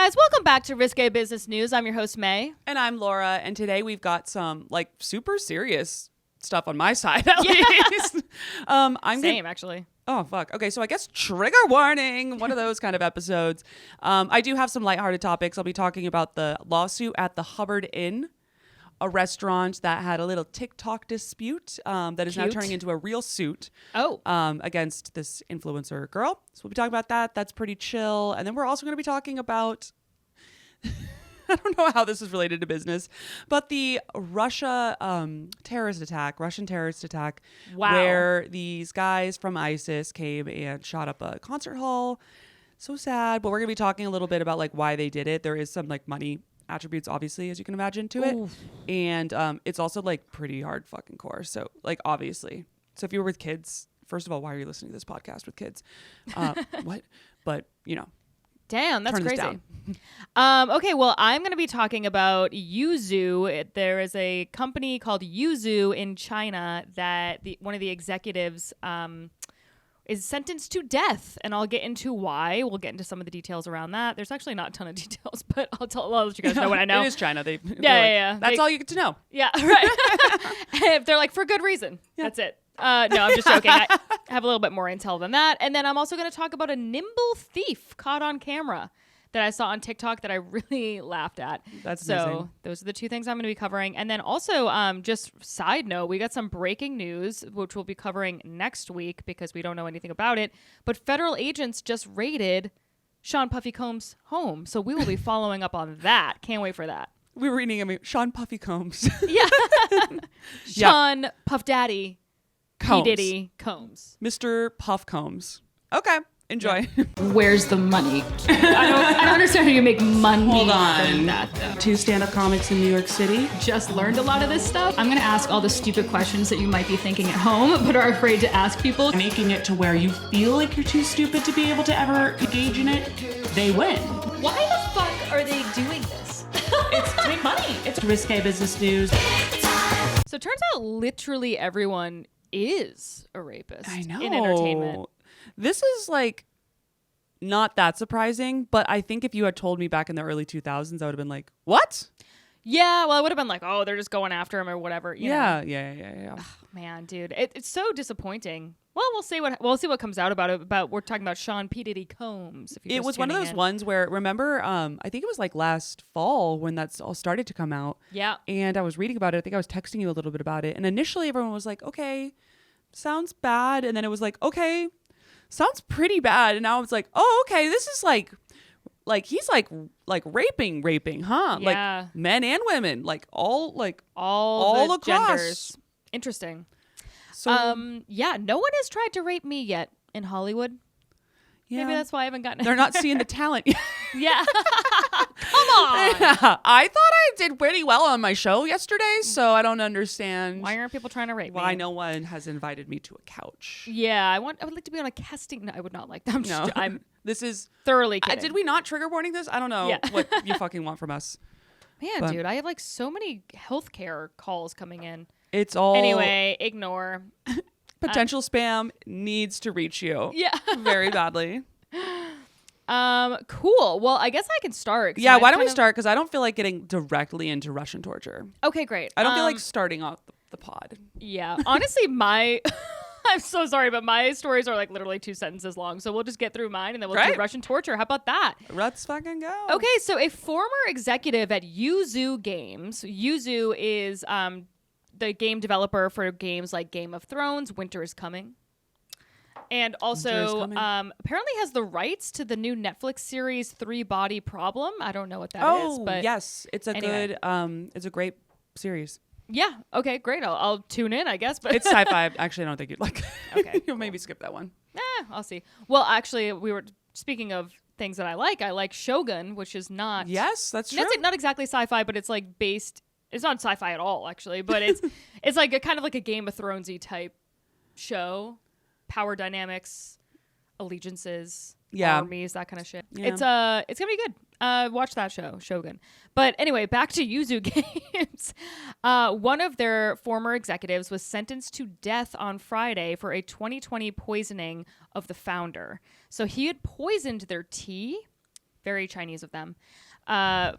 Guys, welcome back to Risque Business News. I'm your host, May. And I'm Laura. And today we've got some like super serious stuff on my side, at least. Actually. Oh, fuck. Okay, so I guess trigger warning, one of those kind of episodes. I do have some lighthearted topics. I'll be talking about the lawsuit at the Hubbard Inn, a restaurant that had a little TikTok dispute that is now turning into a real suit against this influencer girl. So we'll be talking about that. That's pretty chill. And then we're also going to be talking about... I don't know how this is related to business, but the Russian terrorist attack, where these guys from ISIS came and shot up a concert hall. So sad. But we're going to be talking a little bit about like why they did it. There is some like money attributes, obviously, as you can imagine, to it. Oof. And it's also like pretty hard fucking core. So like, obviously. So if you were with kids, first of all, why are you listening to this podcast with kids? What? But, you know. Damn, that's crazy. Okay, well, I'm going to be talking about Yuzu. There is a company called Yuzu in China that one of the executives is sentenced to death, and I'll get into why. We'll get into some of the details around that. There's actually not a ton of details, but I'll let you guys know what I know. It is China. Yeah. That's all you get to know. Yeah, right. If they're like, for good reason. Yeah. That's it. No, I'm just joking. I have a little bit more intel than that. And then I'm also going to talk about a nimble thief caught on camera that I saw on TikTok that I really laughed at. That's amazing. So those are the two things I'm going to be covering. And then also, just side note, we got some breaking news, which we'll be covering next week because we don't know anything about it. But federal agents just raided Sean Puffy Combs' home. So we will be following up on that. Can't wait for that. We were reading him Sean Puffy Combs. Yeah. Sean Puff Daddy. Combs. P. Diddy Combs. Mr. Puff Combs. Okay. Enjoy. Yeah. Where's the money? I don't understand how you make money. Hold on. From that, though. 2 stand-up comics in New York City. Just learned a lot of this stuff. I'm going to ask all the stupid questions that you might be thinking at home, but are afraid to ask people. Making it to where you feel like you're too stupid to be able to ever engage in it, they win. Why the fuck are they doing this? It's to make money. It's risque business news. So it turns out literally everyone is a rapist. I know. In entertainment. This is like not that surprising, but I think if you had told me back in the early 2000s, I would have been like, what? Yeah, well, I would have been like, oh, they're just going after him or whatever. You know? Yeah. Ugh, man, dude, it's so disappointing. Well, we'll see what comes out about it. We're talking about Sean P. Diddy Combs. It was one of those ones where, remember, I think it was like last fall when that's all started to come out. Yeah. And I was reading about it. I think I was texting you a little bit about it. And initially everyone was like, okay, sounds bad. And then it was like, okay, sounds pretty bad. And now it's like, oh, okay, this is like he's like raping, huh? Yeah. Like men and women, like all the across. genders. Interesting. So yeah, no one has tried to rape me yet in Hollywood. yeah, Maybe that's why I haven't gotten it. they're not seeing the talent yet. Yeah. Come on. Yeah. I thought I did pretty well on my show yesterday, so I don't understand Why aren't people trying to rape me? why no one has invited me to a couch. Yeah, I would like to be on a casting. No, I would not like that. I'm This is thoroughly kidding. did we not trigger warning this? I don't know what you fucking want from us. Man, dude, I have like so many healthcare calls coming in. It's all Anyway, ignore. potential spam needs to reach you. Yeah. Very badly. Cool. Well, I guess I can start. Yeah, why don't we start? Because I don't feel like getting directly into Russian torture. Okay, great. I don't feel like starting off the pod. Yeah. Honestly, I'm so sorry, but my stories are like literally 2 sentences long. So we'll just get through mine and then we'll do Russian torture. How about that? Let's fucking go. Okay, so a former executive at Yoozoo Games. Yuzu is the game developer for games like Game of Thrones, Winter is Coming. And also apparently has the rights to the new Netflix series 3 Body Problem. I don't know what that is, but yes, it's a good it's a great series. Yeah. Okay, great. I'll tune in, I guess. But it's sci-fi. Actually, I don't think you'd like it. Okay. You'll maybe skip that one. I'll see. Well, actually, we were speaking of things that I like Shogun, which is not. Yes, that's true. Not exactly sci-fi, but it's like based. It's not sci-fi at all, actually, but it's like a kind of like a Game of Thronesy type show. Power dynamics, allegiances, armies, that kind of shit. Yeah. It's gonna be good. Watch that show, Shogun. But anyway, back to Yuzu Games. One of their former executives was sentenced to death on Friday for a 2020 poisoning of the founder. So he had poisoned their tea Very Chinese of them.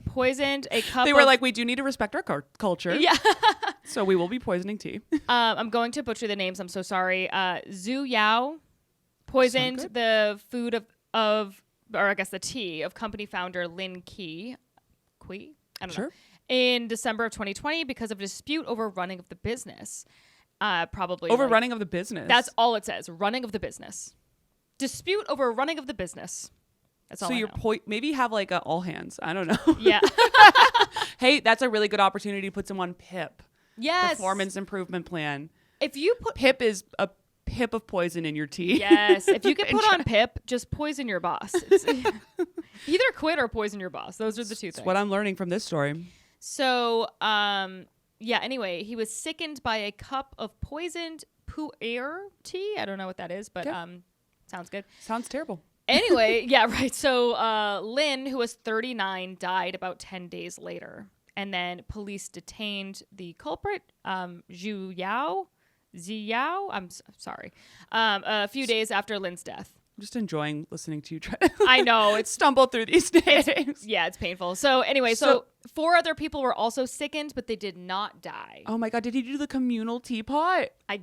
Poisoned a cup. They were like, we do need to respect our culture. Yeah. So we will be poisoning tea. I'm going to butcher the names. I'm so sorry. Zhu Yao poisoned the food or I guess the tea of company founder Lin Kui. I don't know. In December of 2020 because of a dispute over running of the business. Probably over running of the business. That's all it says. Running of the business. Dispute over running of the business. That's all. So you're maybe have like a all hands. I don't know. Yeah. Hey, that's a really good opportunity to put someone PIP. Yes. Performance improvement plan. If you put PIP is a pip of poison in your tea. Yes. If you can put on PIP, just poison your boss. Either quit or poison your boss. Those are the two things. That's what I'm learning from this story. So, anyway, he was sickened by a cup of poisoned pu'er tea. I don't know what that is, but sounds good. Sounds terrible. Anyway, yeah, right. So Lin, who was 39, died about 10 days later. And then police detained the culprit, Zhu Yao. I'm sorry. A few days after Lin's death. I'm just enjoying listening to you try. I know. It's stumble through these names. It's painful. So anyway, so 4 other people were also sickened, but they did not die. Oh my God. Did he do the communal teapot? Yeah.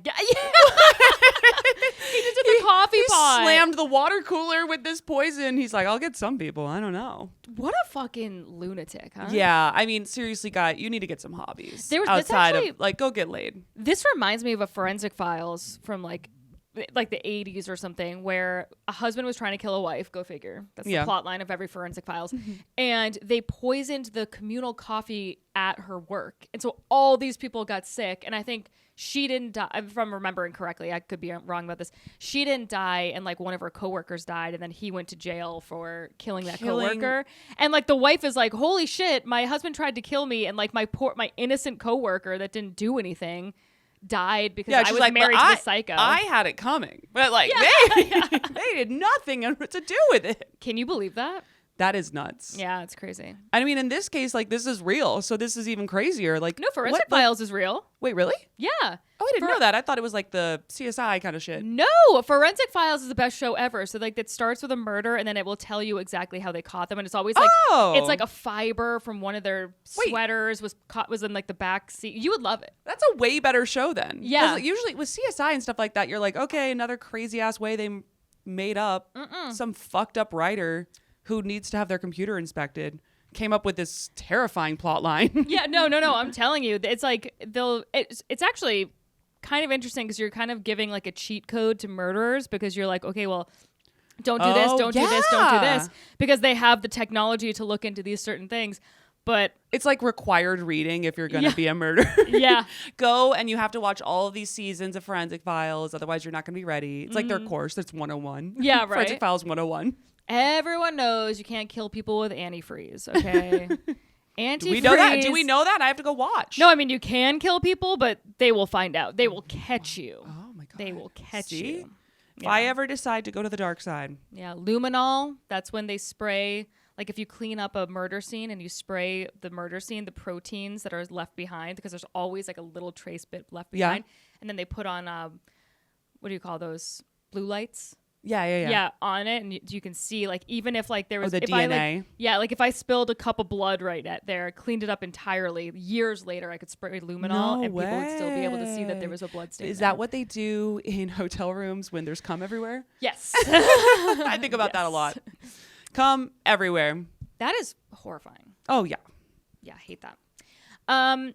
He just did the coffee pot. He slammed the water cooler with this poison. He's like, I'll get some people. I don't know. What a fucking lunatic, huh? Yeah. I mean, seriously, guy, you need to get some hobbies. Outside of, like, go get laid. This reminds me of a Forensic Files from, like the 80s or something, where a husband was trying to kill a wife. Go figure. That's the plot line of every Forensic Files. And they poisoned the communal coffee at her work. And so all these people got sick. And I think she didn't die. If I'm remembering correctly, I could be wrong about this. She didn't die, and like one of her coworkers died, and then he went to jail for killing that coworker. And like the wife is like, holy shit, my husband tried to kill me, and like my innocent coworker that didn't do anything died because I was like, married to the psycho. I had it coming, but like they did nothing to do with it. Can you believe that? That is nuts. Yeah, it's crazy. I mean, in this case, like, this is real, so this is even crazier. Like, no, Forensic Files is real. Wait, really? Yeah. Oh, I didn't know that. I thought it was like the CSI kind of shit. No, Forensic Files is the best show ever. So like, it starts with a murder, and then it will tell you exactly how they caught them, and it's always like it's like a fiber from one of their sweaters was in like the back seat. You would love it. That's a way better show then. Yeah. Like, usually with CSI and stuff like that, you're like, okay, another crazy ass way they made up some fucked up writer who needs to have their computer inspected came up with this terrifying plot line. Yeah, no. I'm telling you, it's like it's actually kind of interesting because you're kind of giving like a cheat code to murderers, because you're like, okay, well, don't do this, don't do this, don't do this, because they have the technology to look into these certain things. But it's like required reading if you're going to be a murderer. Yeah. Go and you have to watch all of these seasons of Forensic Files. Otherwise, you're not going to be ready. It's like their course. That's 101. Yeah, right. Forensic Files 101. Everyone knows you can't kill people with antifreeze, okay? Antifreeze. Do we know that? Do we know that? I have to go watch. No, I mean, you can kill people, but they will find out. They will catch you. Oh, my God. They will catch you. If I ever decide to go to the dark side. Yeah, luminol, that's when they spray. Like if you clean up a murder scene and you spray the murder scene, the proteins that are left behind, because there's always like a little trace bit left behind. And then they put on, what do you call those? Blue lights? Yeah, on it, and you can see, like, even if like there was the if DNA. like if I spilled a cup of blood right there, cleaned it up entirely, years later I could spray luminol and people would still be able to see that there was a blood stain. Is that what they do in hotel rooms when there's cum everywhere? Yes. I think about that a lot. Cum everywhere. That is horrifying. Oh yeah. Yeah, I hate that.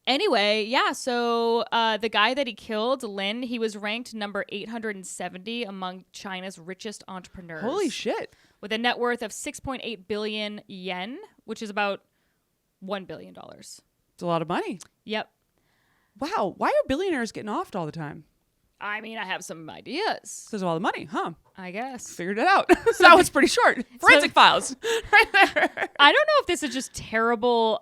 Anyway, yeah, so the guy that he killed, Lin, he was ranked number 870 among China's richest entrepreneurs. Holy shit. With a net worth of 6.8 billion yen, which is about $1 billion. It's a lot of money. Yep. Wow. Why are billionaires getting offed all the time? I mean, I have some ideas. There's all the money, huh? I guess. Figured it out. So that was pretty short. Forensic Files. Right there. I don't know if this is just terrible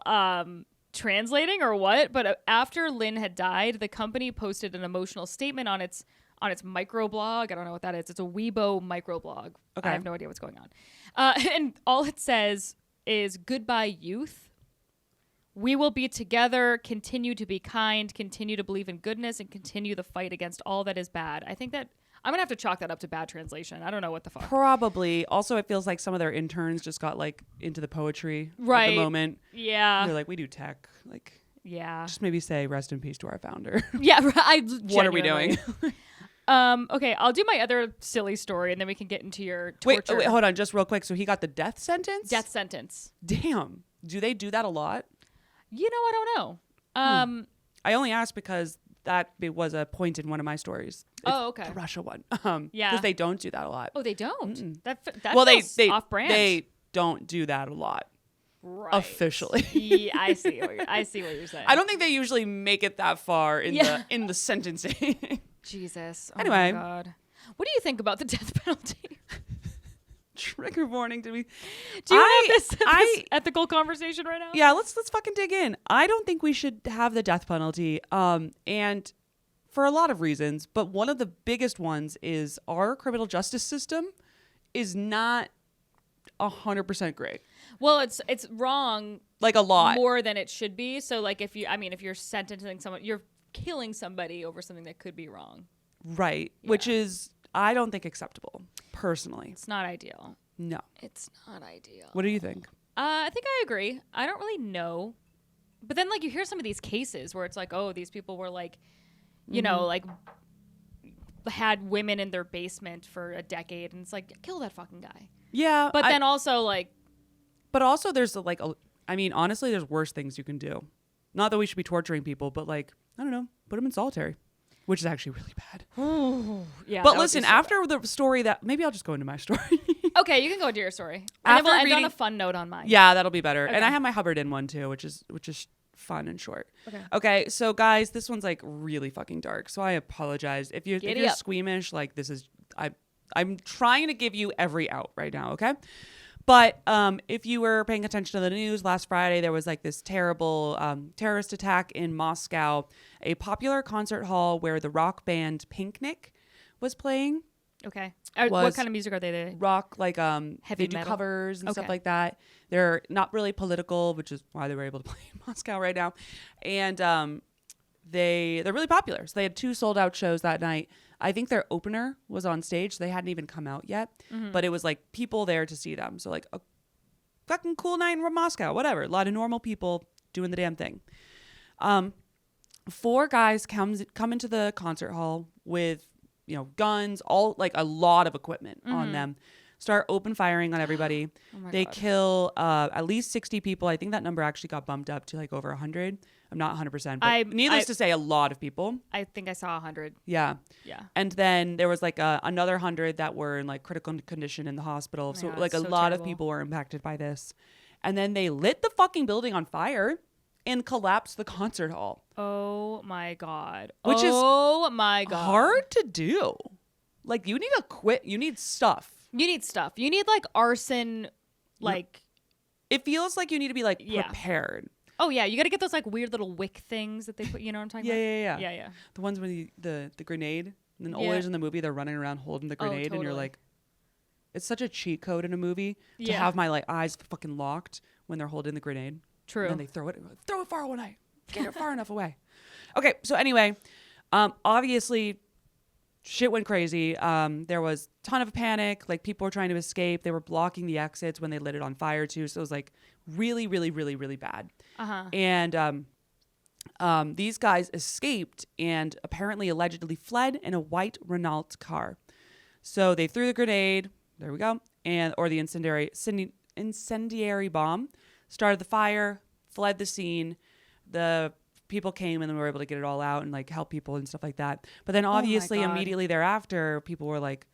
translating or what, but after Lin had died, the company posted an emotional statement on its microblog. I don't know what that is. It's a Weibo microblog. Okay. I have no idea what's going on. And all it says is, "Goodbye, youth. We will be together, continue to be kind, continue to believe in goodness, and continue the fight against all that is bad." I think that I'm gonna have to chalk that up to bad translation. I don't know what the fuck. Probably. Also, it feels like some of their interns just got like into the poetry at Right. the moment. Yeah. They're like, we do tech. Like, Yeah. just maybe say rest in peace to our founder. Yeah. What are we doing? Okay, I'll do my other silly story, and then we can get into your torture. Wait, hold on, just real quick. So he got the death sentence? Death sentence. Damn. Do they do that a lot? You know, I don't know. I only asked because that was a point in one of my stories. Oh, okay. The Russia one. Yeah. Because they don't do that a lot. Oh, they don't. That Well, feels they off-brand. They don't do that a lot. Right. Officially. Yeah, I see what you're saying. I don't think they usually make it that far in Yeah. the sentencing. Jesus. Oh Anyway. my God. What do you think about the death penalty? Trigger warning to me. Do you want to have this ethical conversation right now? Yeah, let's fucking dig in. I don't think we should have the death penalty. And for a lot of reasons, but one of the biggest ones is our criminal justice system is not 100% great. Well, it's wrong Like a lot. more than it should be. So like if you're sentencing someone, you're killing somebody over something that could be wrong. Right. Yeah. Which is, I don't think acceptable, personally. It's not ideal. No. It's not ideal. What do you think? I think I agree. I don't really know. But then like you hear some of these cases where it's like, oh, these people were like, you know, like had women in their basement for a decade, and it's like, kill that fucking guy. Yeah. But then also like, but also there's like, I mean, honestly, there's worse things you can do. Not that we should be torturing people, but like, I don't know, put them in solitary, which is actually really bad. yeah. But listen, after the story that, maybe I'll just go into my story. Okay, you can go into your story. And then we'll end on reading- a fun note on mine. Yeah, that'll be better. Okay. And I have my Hubbard Inn one too, which is fun and short. Okay. Okay, so guys, this one's like really fucking dark. So I apologize if you're Giddy up. squeamish. Like this is I'm trying to give you every out right now. Okay. But if you were paying attention to the news last Friday, there was like this terrible terrorist attack in Moscow, a popular concert hall where the rock band Picnic was playing. Okay. What kind of music are they? Rock, like Heavy they do metal? covers and stuff Okay. like that. They're not really political, which is why they were able to play in Moscow right now. And they're really popular. So they had 2 sold out shows that night. I think their opener was on stage. They hadn't even come out yet, but it was like people there to see them. So like a fucking cool night in Moscow, whatever. A lot of normal people doing the damn thing. 4 guys come into the concert hall with, you know, guns, all like a lot of equipment on them, start open firing on everybody. They God. kill at least 60 people. I think that number actually got bumped up to like over 100. I'm not 100%, but needless to say, a lot of people. I think I saw 100. Yeah. Yeah. And then there was like another 100 that were in like critical condition in the hospital. So God, like a so lot of terrible. people were impacted by this. And then they lit the fucking building on fire and collapsed the concert hall. Oh my God. Which is oh my God. Hard to do. Like you need you need stuff. You need stuff. You need like arson, like. It feels like you need to be like Yeah. prepared. Oh yeah, you got to get those like weird little wick things that they put. You know what I'm talking about? Yeah. The ones with the grenade. And then Yeah. always in the movie they're running around holding the grenade and you're totally. like, it's such a cheat code in a movie to Yeah. have my like eyes fucking locked when they're holding the grenade. True. And then they throw it far away. Get it far enough away. Okay, so anyway, obviously shit went crazy. There was a ton of panic. Like people were trying to escape. They were blocking the exits when they lit it on fire too. So it was like really, really, really, really bad. And these guys escaped and apparently allegedly fled in a white Renault car. So they threw the grenade. There we go. Or the incendiary bomb. Started the fire. Fled the scene. The people came and then were able to get it all out and like help people and stuff like that. But then obviously God. immediately thereafter, people were like,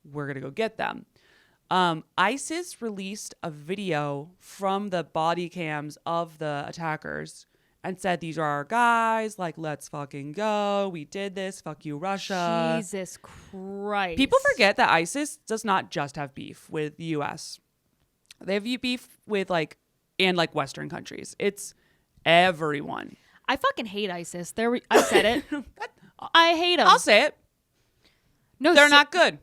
we're going to go get them. ISIS released a video from the body cams of the attackers and said, these are our guys. Like, let's fucking go. We did this. Fuck you, Russia. Jesus Christ. People forget that ISIS does not just have beef with the U.S. They have beef with like Western countries. It's everyone. I fucking hate ISIS. I said it. I hate them. I'll say it. No, They're not good.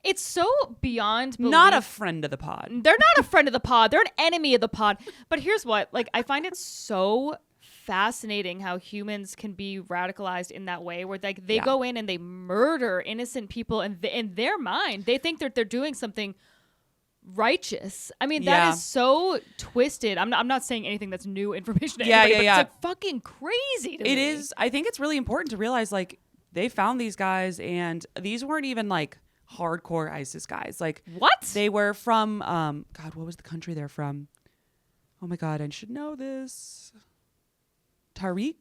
It's so beyond belief. Not a friend of the pod. They're not a friend of the pod. They're an enemy of the pod. But here's what, like, I find it so fascinating how humans can be radicalized in that way, where like they Yeah. go in and they murder innocent people, and in their mind they think that they're doing something righteous. I mean, that Yeah. is so twisted. I'm not saying anything that's new information to Yeah, anybody, yeah, but yeah. it's like fucking crazy to It me. is. I think it's really important to realize like they found these guys, and these weren't even like hardcore ISIS guys. Like What? they were from God, what was the country they're from? Oh my God, I should know this. Tariq?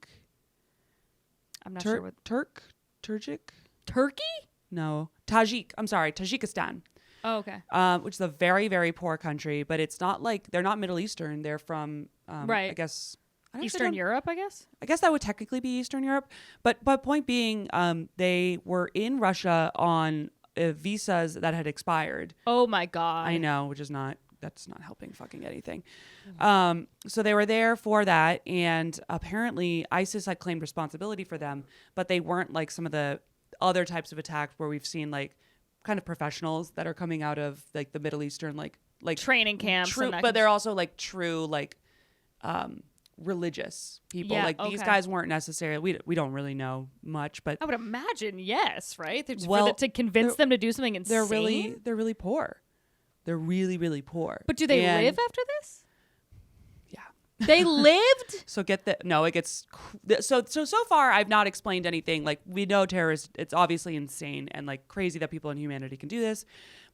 I'm not sure what. Turkic? Turkey? No, Tajik. I'm sorry, Tajikistan. Oh, okay. Which is a very, very poor country, but it's not like they're not Middle Eastern. They're from, Right. I guess, I actually Eastern don't- Europe, I guess. I guess that would technically be Eastern Europe, but point being, they were in Russia on visas that had expired. Oh my God. I know, that's not helping fucking anything. So they were there for that, and apparently ISIS had claimed responsibility for them, but they weren't like some of the other types of attacks where we've seen like kind of professionals that are coming out of like the Middle Eastern like Training camps. true, and that but kind they're of- also like true like religious people. Yeah, Like these okay. guys weren't necessarily. We don't really know much, but I would imagine, yes, right? Well, To convince them to do something insane. they're really poor. They're really, really poor. But do they And- live after this? Yeah. They lived? So it gets so far I've not explained anything. Like we know terrorists, it's obviously insane and like crazy that people in humanity can do this,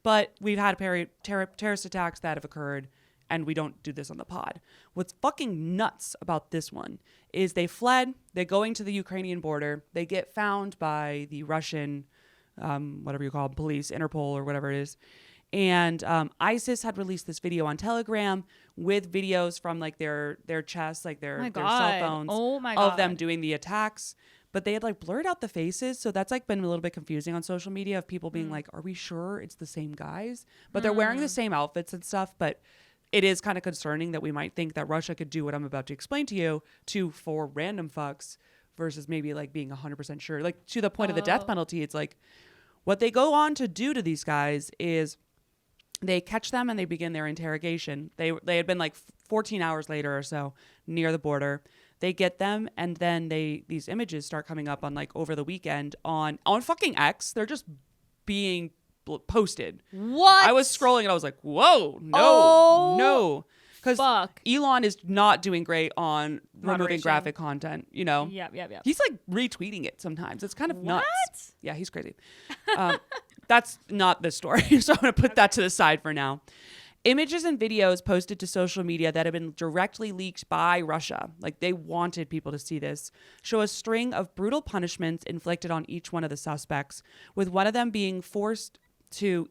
but we've had terrorist attacks that have occurred, and we don't do this on the pod. What's fucking nuts about this one is they fled, they're going to the Ukrainian border, they get found by the Russian whatever you call them, police, Interpol or whatever it is. And ISIS had released this video on Telegram with videos from like their chests, like their cell phones of them doing the attacks. But they had like blurred out the faces. So that's like been a little bit confusing on social media of people being like, are we sure it's the same guys? But they're wearing the same outfits and stuff. But it is kind of concerning that we might think that Russia could do what I'm about to explain to you to 4 random fucks versus maybe like being 100% sure. Like to the point of the death penalty, it's like what they go on to do to these guys is they catch them and they begin their interrogation. They had been like 14 hours later or so near the border. They get them, and then these images start coming up on like over the weekend on fucking X. They're just being posted. What? I was scrolling and I was like, whoa, no. Because fuck. Elon is not doing great on removing Moderation. graphic content, you know? Yep. He's like retweeting it sometimes. It's kind of nuts. What? Yeah, he's crazy. That's not the story, so I'm going to put that to the side for now. Images and videos posted to social media that have been directly leaked by Russia, like they wanted people to see this, show a string of brutal punishments inflicted on each one of the suspects, with one of them being forced to...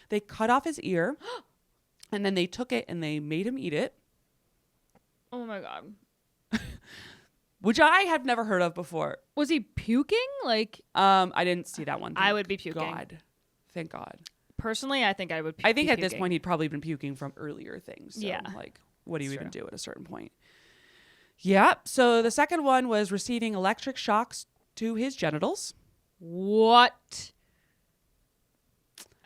They cut off his ear, and then they took it and they made him eat it. Oh my God. Which I have never heard of before. Was he puking? Like, I didn't see that one. I would be puking. Thank God. Personally, I think I would. I think be at this puking. point he'd probably been puking from earlier things. So, Yeah. like, what do you That's even true. do at a certain point? Yeah. So the second one was receiving electric shocks to his genitals. What?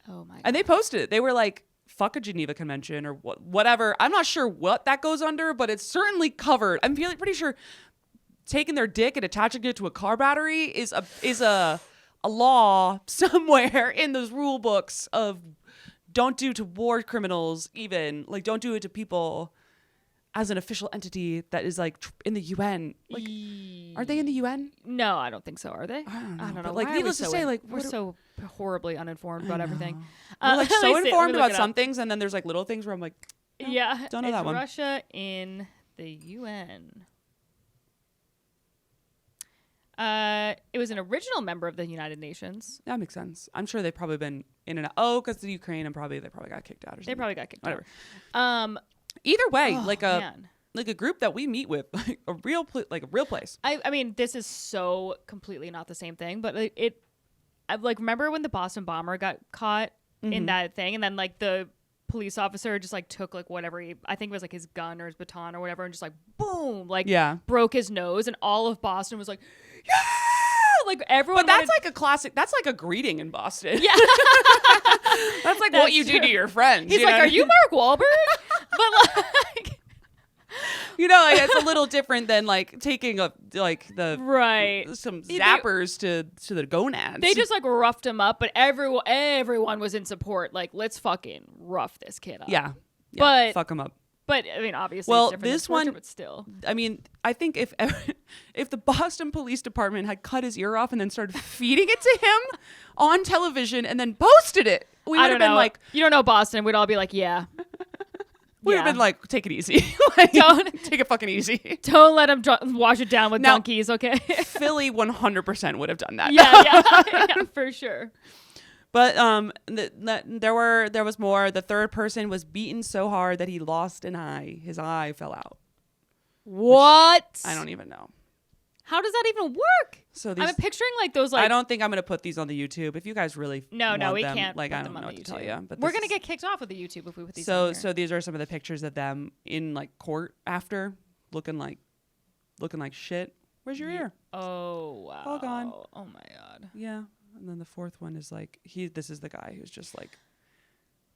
Oh my God. And they posted it. They were like, fuck a Geneva Convention or whatever. I'm not sure what that goes under, but it's certainly covered. I'm pretty sure taking their dick and attaching it to a car battery is a law somewhere in those rule books of don't do to war criminals, even like don't do it to people as an official entity that is like in the UN. Like, aren't they in the UN? No, I don't think so. Are they? I don't know. I don't know. But, like, Why are we needless to so say, like, we're what- so horribly uninformed about everything. We're like let so me see. Let me informed look about it some up. things, and then there's like little things where I'm like, Yeah, don't know it's that one. Russia in the UN. It was an original member of the United Nations. that makes sense. I'm sure they've probably been in and out. Oh, because the Ukraine, and they probably got kicked out or something. They probably got kicked Whatever. out. Either way, Oh, like man. a group that we meet with, like a real place. I mean, this is so completely not the same thing, but I like remember when the Boston bomber got caught in that thing, and then like the police officer just like took like whatever I think it was like his gun or his baton or whatever, and just like boom, like broke his nose, and all of Boston was like, yeah, like everyone. But that's like a classic. That's like a greeting in Boston. yeah. That's like That's what you do true. to your friends. He's you like, know are what I you mean? Mark Wahlberg? But like, You You know, like, it's a little different than like taking some zappers to the gonads. They just like roughed him up, but everyone was in support. Like, let's fucking rough this kid up. Yeah, but fuck him up. But I mean, obviously, well, it's different this than torture, one, but still. I mean, I think if the Boston Police Department had cut his ear off and then started feeding it to him on television and then posted it, we would have been like, you don't know Boston. We'd all be like, yeah. We'd have been like, take it easy. Like, don't take it fucking easy. Don't let him wash it down with donkeys, okay? Philly 100% would have done that. Yeah, for sure. But there was more. The third person was beaten so hard that he lost an eye. His eye fell out. What? I don't even know. How does that even work? So I'm picturing like those like. I don't think I'm gonna put these on the YouTube. If you guys really we them, can't. Like put I them don't on know the what YouTube. to tell you. But we're gonna get kicked off of the YouTube if we put these. So on here. so these are some of the pictures of them in like court after looking like shit. Where's your ear? Oh wow. All gone. Oh my god. Yeah. And then the fourth one is like this is the guy who's just like,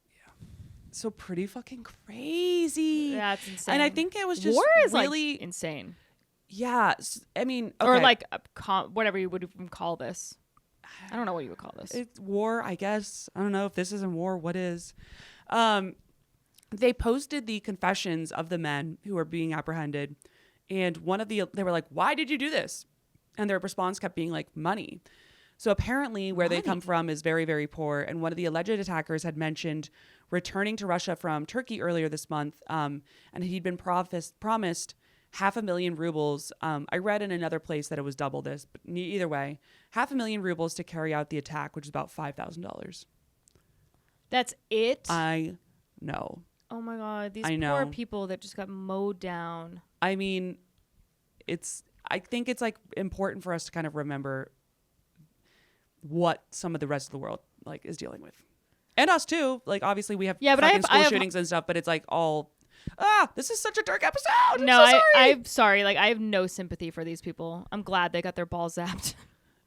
yeah, so pretty fucking crazy. That's insane. And I think it was just war is really like insane. Yeah, I mean, okay. Or like whatever you would even call this. I don't know what you would call this. It's war, I guess. I don't know if this isn't war. What is? They posted the confessions of the men who were being apprehended, and they were like, "Why did you do this?" And their response kept being like, "Money." So apparently where they come from is very, very poor. And one of the alleged attackers had mentioned returning to Russia from Turkey earlier this month. And he'd been promised 500,000 rubles. I read in another place that it was double this, but either way, 500,000 rubles to carry out the attack, which is about $5,000. That's it? I know. Oh my God. These poor people that just got mowed down. I mean, I think it's like important for us to kind of remember what some of the rest of the world like is dealing with, and us too. Like obviously we have school shootings and stuff, but it's like all this is such a dark episode. I'm sorry. Like I have no sympathy for these people. I'm glad they got their balls zapped.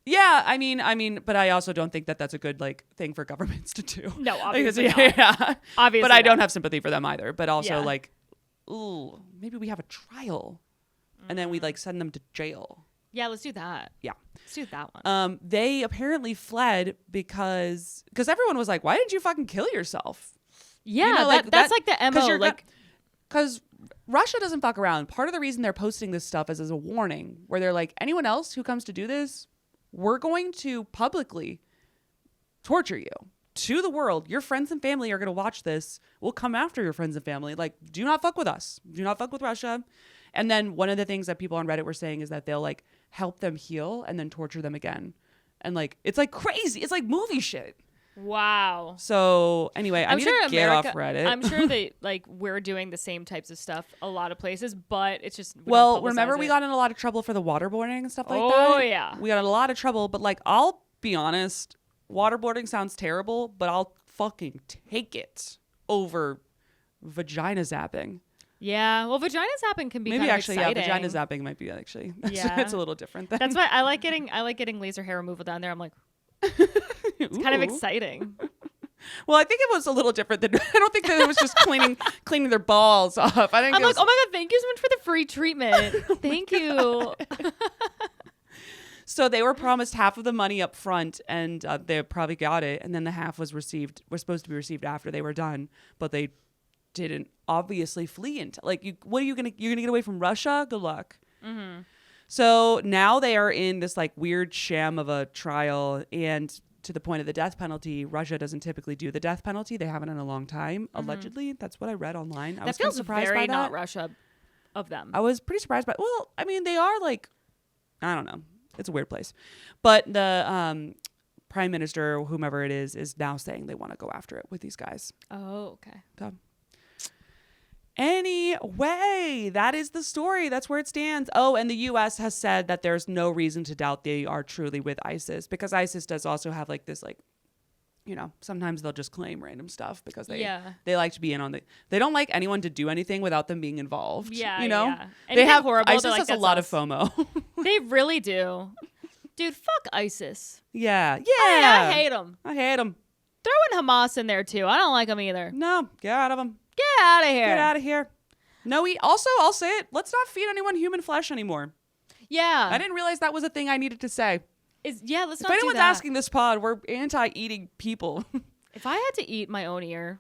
Yeah, I mean, but I also don't think that that's a good like thing for governments to do. No, obviously not. Yeah, obviously. But I don't have sympathy for them either. But also like, ooh, maybe we have a trial, and then we like send them to jail. Yeah, let's do that. Yeah. Let's do that one. They apparently fled because everyone was like, why didn't you fucking kill yourself? Yeah, you know, that's like the MO. Because Russia doesn't fuck around. Part of the reason they're posting this stuff is as a warning, where they're like, anyone else who comes to do this, we're going to publicly torture you to the world. Your friends and family are going to watch this. We'll come after your friends and family. Like, do not fuck with us. Do not fuck with Russia. And then one of the things that people on Reddit were saying is that they'll like help them heal and then torture them again. And like, it's like crazy. It's like movie shit. Wow. So anyway, I need to get off Reddit. I'm sure that like we're doing the same types of stuff a lot of places, but it's just remember we got in a lot of trouble for the waterboarding and stuff like that. Oh yeah, we got in a lot of trouble. But like, I'll be honest, waterboarding sounds terrible, but I'll fucking take it over vagina zapping. Yeah, well, vagina zapping can be maybe kind of actually exciting. Vagina zapping might be actually it's a little different. That's why I like getting laser hair removal down there. I'm like. It's kind of exciting. Well, I think it was a little different than I don't think that it was just cleaning their balls off. I'm like, oh my God, thank you so much for the free treatment. Thank you. So they were promised half of the money up front, and they probably got it, and then the half was supposed to be received after they were done, but they didn't obviously flee into you're gonna get away from Russia? Good luck. Mm-hmm. So now they are in this like weird sham of a trial, and to the point of the death penalty, Russia doesn't typically do the death penalty. They haven't in a long time. Mm-hmm. Allegedly, that's what I read online. I was feels surprised very by that. not Russia of them. I was pretty surprised by. Well, I mean, they are like, I don't know. It's a weird place, but the prime minister, or whomever it is now saying they want to go after it with these guys. Oh, okay. So. Anyway, that is the story. That's where it stands. Oh, and the U.S. has said that there's no reason to doubt they are truly with ISIS, because ISIS does also have like this, like, you know, sometimes they'll just claim random stuff because they like to be in on they don't like anyone to do anything without them being involved. Yeah, you know, yeah. They have horrible. ISIS has a lot of FOMO. They really do, dude. Fuck ISIS. Yeah. I hate them. I hate them. Throw in Hamas in there too. I don't like them either. No, get out of them. Get out of here. Get out of here. No, also, I'll say it. Let's not feed anyone human flesh anymore. Yeah. I didn't realize that was a thing I needed to say. Let's If not do that. anyone's asking this pod, we're anti-eating people. If I had to eat my own ear,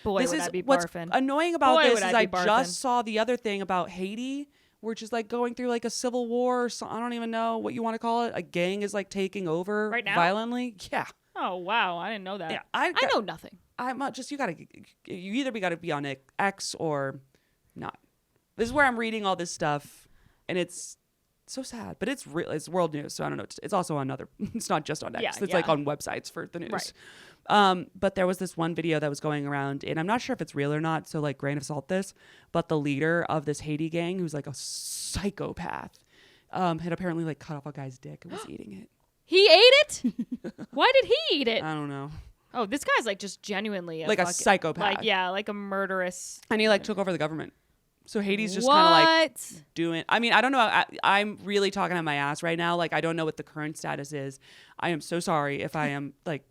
boy, This would is I be what's barfing. annoying about Boy, this would is I I be barfing. just saw the other thing about Haiti, which is like going through like a civil war. Or so, I don't even know what you want to call it. A gang is like taking over Right now? violently. Yeah. Oh, wow. I didn't know that. Yeah, I know nothing. I'm not just, you either got to be on X or not. This is where I'm reading all this stuff, and it's so sad, but it's real. It's world news, so I don't know. It's also on it's not just on X. Yeah, It's like yeah. on websites for the news. Right. But there was this one video that was going around, and I'm not sure if it's real or not, so like grain of salt this, but the leader of this Haiti gang, who's like a psychopath, had apparently like cut off a guy's dick and was eating it. He ate it? Why did he eat it? I don't know. Oh, this guy's like just genuinely Like a psychopath. Like a murderous. And he like took over the government. So Haiti's just kind of like doing, I mean, I don't know. I'm really talking on my ass right now. Like, I don't know what the current status is. I am so sorry if I am like,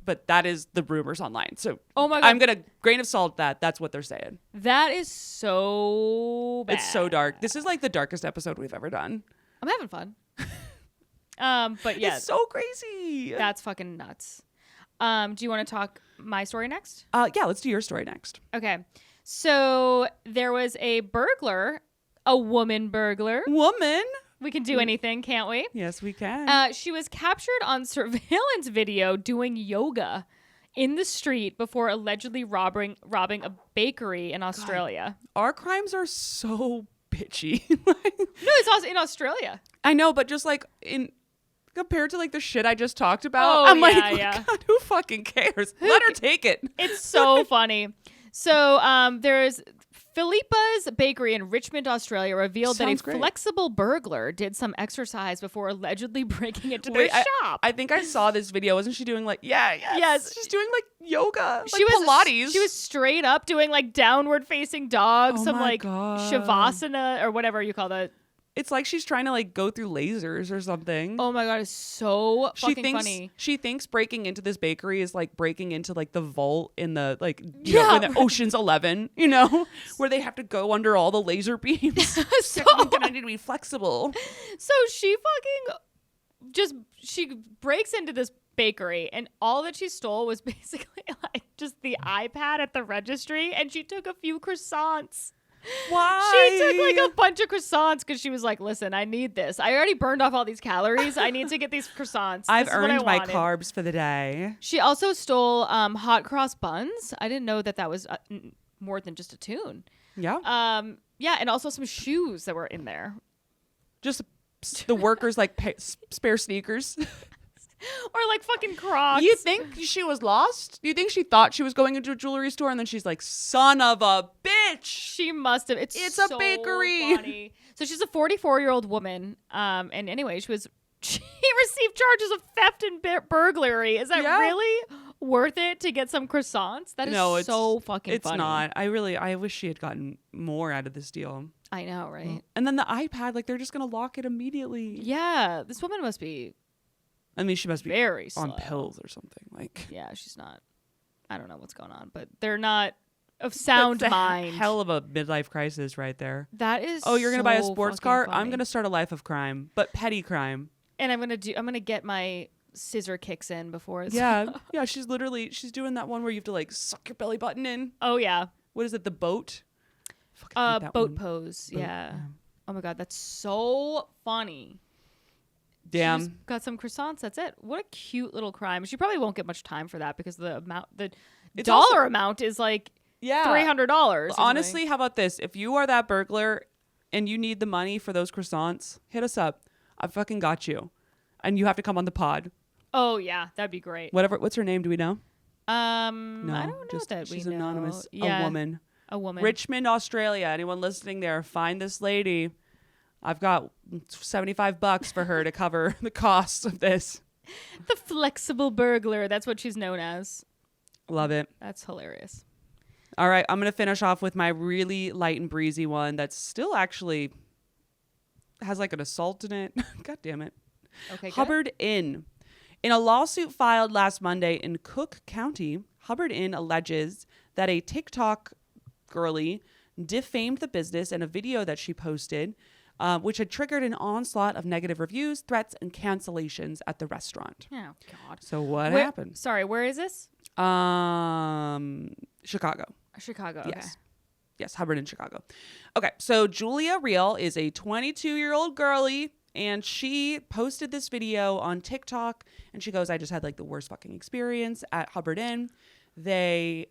but that is the rumors online. So Oh my God. I'm going to grain of salt that. That's what they're saying. That is so bad. It's so dark. This is like the darkest episode we've ever done. I'm having fun. But yeah, It's so crazy. that's fucking nuts. Do you want to talk my story next? Yeah, let's do your story next. Okay. So there was a burglar, a woman burglar. Woman. We can do anything, can't we? Yes, we can. She was captured on surveillance video doing yoga in the street before allegedly robbing a bakery in Australia. Our crimes are so bitchy. No, it's also in Australia. I know, but just like compared to like the shit I just talked about, Oh, I'm like, yeah, yeah. God, who fucking cares? Let her take it. It's so funny. So there's Philippa's Bakery in Richmond, Australia, revealed that Sounds a great. flexible burglar did some exercise before allegedly breaking into Wait, their shop. I think I saw this video. Wasn't she doing like, Yes. she's doing like yoga, like she was Pilates. She was straight up doing like downward facing dog, Oh some my like God. shavasana or whatever you call that. It's like she's trying to like go through lasers or something. Oh my God, it's so fucking funny. She thinks breaking into this bakery is like breaking into like the vault in the like Yeah. in the Ocean's 11, where they have to go under all the laser beams. So, I'm gonna need to be flexible. so she breaks into this bakery and all that she stole was basically like just the iPad at the registry, and she took a few croissants. Why? She took like a bunch of croissants because she was like, listen, I need this. I already burned off all these calories. I need to get these croissants. I've This is what I earned my wanted. carbs for the day. She also stole hot cross buns. I didn't know that was more than just a tune. Yeah. Yeah, and also some shoes that were in there. Just the workers like spare sneakers. Or like fucking Crocs. You think she was lost? Do you think she thought she was going into a jewelry store and then she's like, son of a bitch? She must have. It's a so bakery. Funny. So she's a 44-year-old woman. And anyway, she received charges of theft and burglary. Is that really worth it to get some croissants? That is so fucking funny. It's not. I wish she had gotten more out of this deal. I know, right? And then the iPad, like they're just going to lock it immediately. Yeah, this woman must be I mean, she must be very on slow. pills or something. Like, Yeah, she's not. I don't know what's going on, but they're not of sound that's a mind. hell of a midlife crisis right there. That is. Oh, you're going to buy a so sports fucking car? funny. I'm going to start a life of crime, but petty crime. And I'm gonna get my scissor kicks in before it's Yeah. Yeah, she's doing that one where you have to like suck your belly button in. Oh yeah. What is it? The boat? Fucking hate that Boat one. pose. Boat, Yeah. Oh my God, that's so funny. She Damn. just got some croissants. That's it. What a cute little crime. She probably won't get much time for that because the It's dollar also- amount is like Yeah. $300. Honestly, how about this? If you are that burglar and you need the money for those croissants, hit us up. I fucking got you. And you have to come on the pod. Oh yeah, that'd be great. What's her name? Do we know? No, I don't know just that she's we know. anonymous. Yeah, A woman. A woman. Richmond, Australia. Anyone listening there, find this lady. I've got $75 for her to cover the costs of this. The flexible burglar. That's what she's known as. Love it. That's hilarious. All right, I'm going to finish off with my really light and breezy one that's still actually has like an assault in it. God damn it. Okay. good. Hubbard Inn. In a lawsuit filed last Monday in Cook County, Hubbard Inn alleges that a TikTok girly defamed the business in a video that she posted, which had triggered an onslaught of negative reviews, threats, and cancellations at the restaurant. Oh, God. So what happened? Sorry, where is this? Chicago. Chicago. Okay. Yes, Hubbard in Chicago. Okay, so Julia Real is a 22-year-old girly, and she posted this video on TikTok, and she goes, I just had like the worst fucking experience at Hubbard Inn. They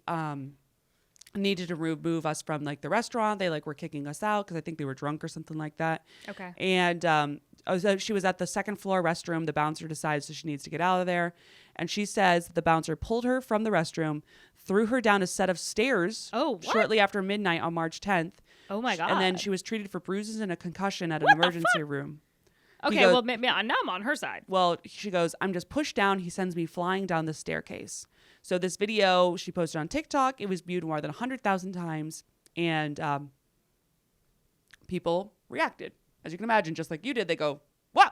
needed to remove us from like the restaurant. They like were kicking us out because I think they were drunk or something like that. Okay. And she was at the second floor restroom. The bouncer decides that she needs to get out of there. And she says the bouncer pulled her from the restroom, threw her down a set of stairs shortly after midnight on March 10th. Oh, my God. And then she was treated for bruises and a concussion at an emergency room. Okay, well, now I'm on her side. Well, she goes, I'm just pushed down. He sends me flying down the staircase. So this video she posted on TikTok, it was viewed more than 100,000 times. And people reacted. As you can imagine, just like you did, they go, wow.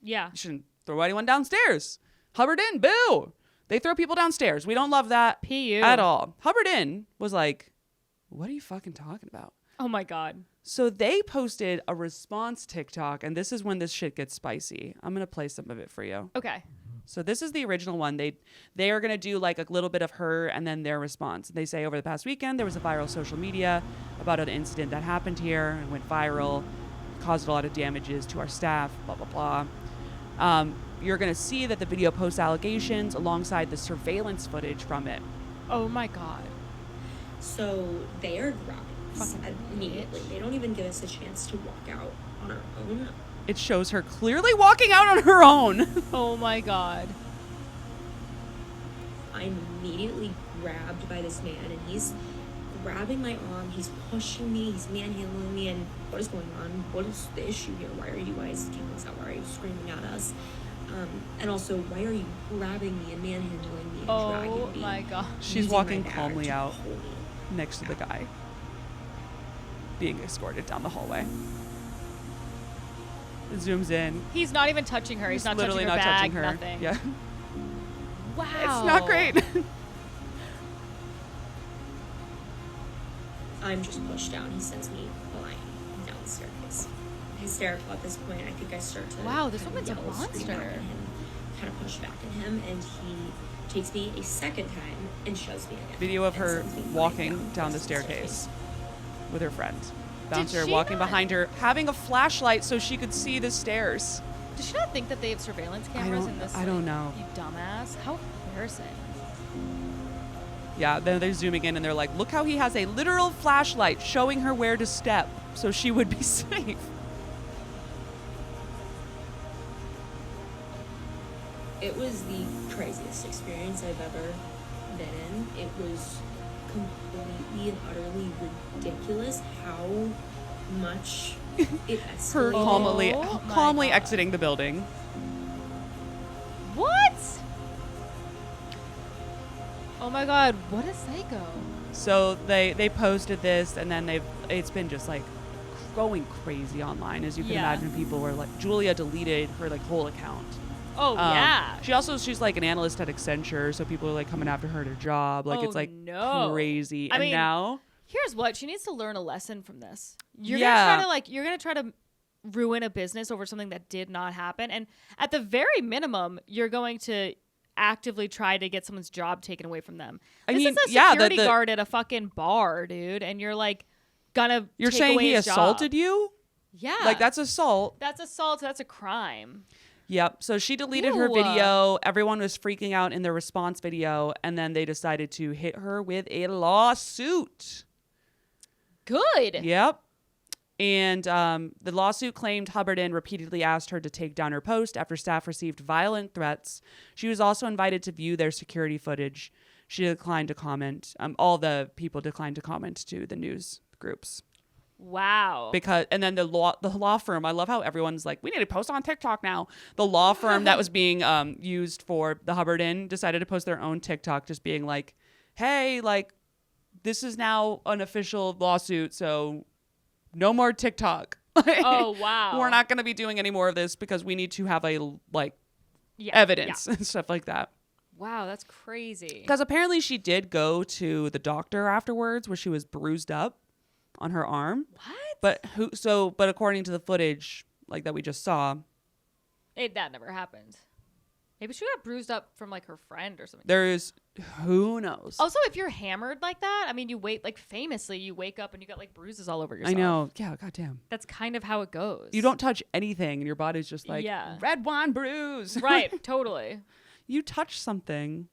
Yeah. You shouldn't throw anyone downstairs. Hubbard Inn, boo. They throw people downstairs. We don't love that PU. at all. Hubbard Inn was like, what are you fucking talking about? Oh, my God. So they posted a response TikTok, and this is when this shit gets spicy. I'm going to play some of it for you. Okay. So this is the original one. They are going to do like a little bit of her and then their response. They say over the past weekend, there was a viral social media about an incident that happened here and went viral, caused a lot of damages to our staff, blah, blah, blah. You're going to see that the video posts allegations alongside the surveillance footage from it. Oh, my God. So they are grabbing us immediately. They don't even give us a chance to walk out on our own. It shows her clearly walking out on her own. Oh, my God. I'm immediately grabbed by this man, and he's grabbing my arm. He's pushing me. He's manhandling me. And what is going on? What is the issue here? Why are you guys kicking us out? Why are you screaming at us? And also, why are you grabbing me and manhandling me and dragging me? Oh, my God. She's walking calmly out next to the guy, being escorted down the hallway. It zooms in. He's not even touching her. He's not literally touching her not bag, touching her. nothing. Yeah. Wow. It's not great. I'm just pushed down. He sends me flying down the staircase. Hysterical at this point. I think I start to Wow, this kind of woman's a yell, scream monster. back at him, kind of push back at him, and he takes me a second time and shoves me again. Video of and her sends me flying walking down the staircase with her friend. Bouncer she walking not- behind her, having a flashlight so she could see the stairs. Does she not think that they have surveillance cameras in this? I don't know. You dumbass. How embarrassing. Yeah, then they're zooming in and they're like, look how he has a literal flashlight showing her where to step so she would be safe. It was the craziest experience I've ever been in. It was completely and utterly ridiculous how much it Her escalated. calmly God. exiting the building. What? Oh my God, what a psycho. So they posted this and then it's been just like going crazy online. As you can Yeah. imagine, people were like, Julia deleted her like whole account. Oh, yeah. She's like an analyst at Accenture, so people are like coming after her at her job. Like it's like crazy. I and mean, now Here's what, she needs to learn a lesson from this. You're Yeah. gonna try to ruin a business over something that did not happen. And at the very minimum, you're going to actively try to get someone's job taken away from them. I This mean, is a yeah, security the- guard at a fucking bar, dude, and you're like gonna you're take saying away he his assaulted job. you? Yeah. Like that's assault. That's assault, that's a crime. Yep. So she deleted her Ew. video. Everyone was freaking out in their response video, and then they decided to hit her with a lawsuit. Good. Yep. And the lawsuit claimed Hubbard Inn repeatedly asked her to take down her post after staff received violent threats. She was also invited to view their security footage. She declined to comment. All the people declined to comment to the news groups. Wow. And then the law firm, I love how everyone's like, we need to post on TikTok now. The law firm that was being used for the Hubbard Inn decided to post their own TikTok, just being like, hey, like, this is now an official lawsuit, so no more TikTok. Oh, wow. We're not going to be doing any more of this because we need to have Yeah, evidence yeah. and stuff like that. Wow, that's crazy. Because apparently she did go to the doctor afterwards where she was bruised up on her arm. What? But according to the footage like that we just saw, That never happened. Maybe she got bruised up from like her friend or something. who knows? Also, if you're hammered like that, I mean, you wake up and you got like bruises all over yourself. I know. Yeah, goddamn. That's kind of how it goes. You don't touch anything and your body's just like, red wine bruise. Right, totally. You touch something.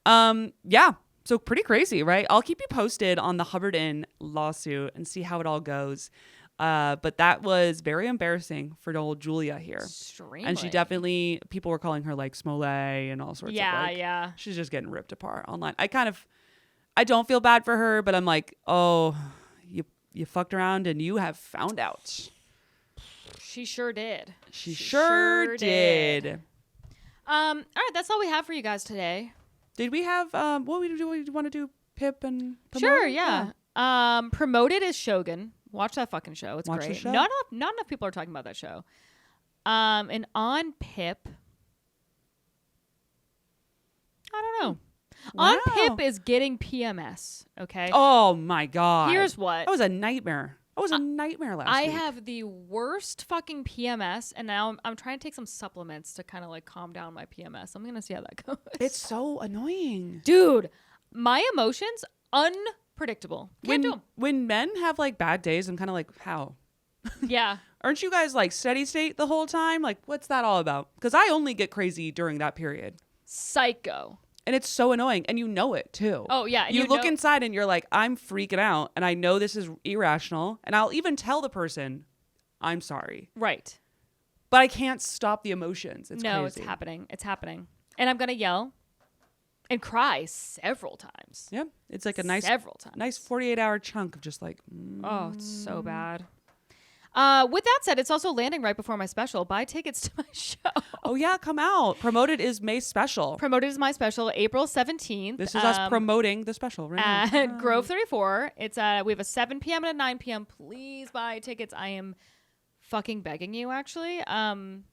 Yeah. So pretty crazy, right? I'll keep you posted on the Hubbard Inn lawsuit and see how it all goes. But that was very embarrassing for old Julia here. Extremely. And she definitely, people were calling her like Smole and all sorts of like, yeah. She's just getting ripped apart online. I don't feel bad for her, but I'm like, oh, you fucked around and you have found out. She sure did. She sure did. All right, that's all we have for you guys today. Did we have, what we want to do? Pip and Promoted? Sure, yeah. Promoted is Shogun. Watch that fucking show. It's Watch the great. show. Not enough people are talking about that show. And on Pip, I don't know. Wow. On Pip is getting PMS. Okay. Oh my God. Here's what. That was a nightmare. That was a nightmare last week. I have the worst fucking PMS, and now I'm trying to take some supplements to kind of like calm down my PMS. I'm going to see how that goes. It's so annoying. Dude, my emotions, unpredictable. Can't do 'em. When men have like bad days, I'm kind of like, how? Yeah. Aren't you guys like steady state the whole time? Like, what's that all about? Because I only get crazy during that period. Psycho. And it's so annoying. And you know it too. Oh, yeah. And You look know- inside and you're like, I'm freaking out. And I know this is irrational. And I'll even tell the person, I'm sorry. Right. But I can't stop the emotions. It's No, crazy. it's happening. It's happening. And I'm going to yell and cry several times. Yeah. It's like a nice Several times. nice 48-hour chunk of just like, Oh, it's so bad. With that said, it's also landing right before my special. Buy tickets to my show. oh yeah, come out. Promoted is May's special. Promoted is my special, April 17th. This is us promoting the special right now. At Grove 34. It's we have a 7 p.m. and a 9 p.m. Please buy tickets. I am fucking begging you, actually.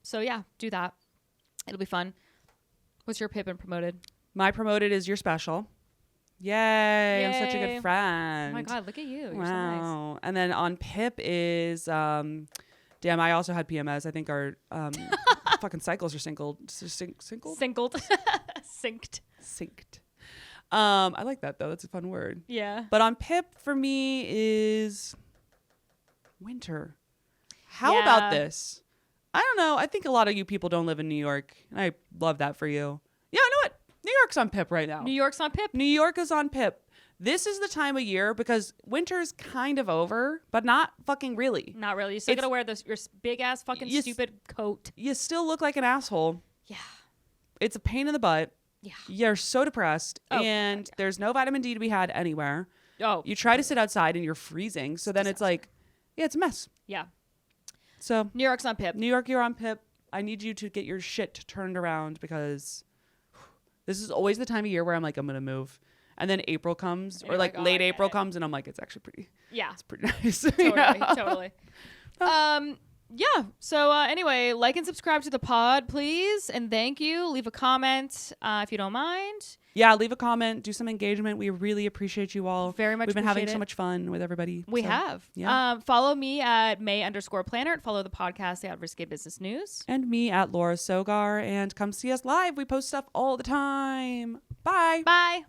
So yeah, do that. It'll be fun. What's your Pip and Promoted? My Promoted is your special. Yay, I'm such a Yay. good friend. Oh my God, look at you. You're so nice. Wow. And then on Pip is, damn, I also had PMS. I think our fucking cycles are synced. Sinkled. Synced. I like that though. That's a fun word. Yeah. But on Pip for me is winter. How about this? I don't know. I think a lot of you people don't live in New York. And I love that for you. Yeah, I know what? New York's on Pip right now. New York's on Pip. New York is on Pip. This is the time of year because winter's kind of over, but not fucking really. Not really. You still It's- gotta wear your big ass fucking stupid coat. You still look like an asshole. Yeah. It's a pain in the butt. Yeah. You're so depressed, Oh, and God, there's no vitamin D to be had anywhere. Oh. You try to sit outside and you're freezing, so then it's like, yeah, it's a mess. Yeah. So New York's on Pip. New York, you're on Pip. I need you to get your shit turned around because this is always the time of year where I'm like, I'm gonna move, and then April comes, And or you're like like, oh, late I get April it. comes, and I'm like, it's actually pretty. Yeah. It's pretty nice. Totally. Yeah. So anyway, like and subscribe to the pod, please, and thank you. Leave a comment if you don't mind. Yeah, leave a comment, do some engagement. We really appreciate you all. Very much We've been having appreciate so it. much fun with everybody. We So, have. Yeah. Follow me at May_Planner. Follow the podcast at Risque Business News. And me at Laura Sogar. And come see us live. We post stuff all the time. Bye. Bye.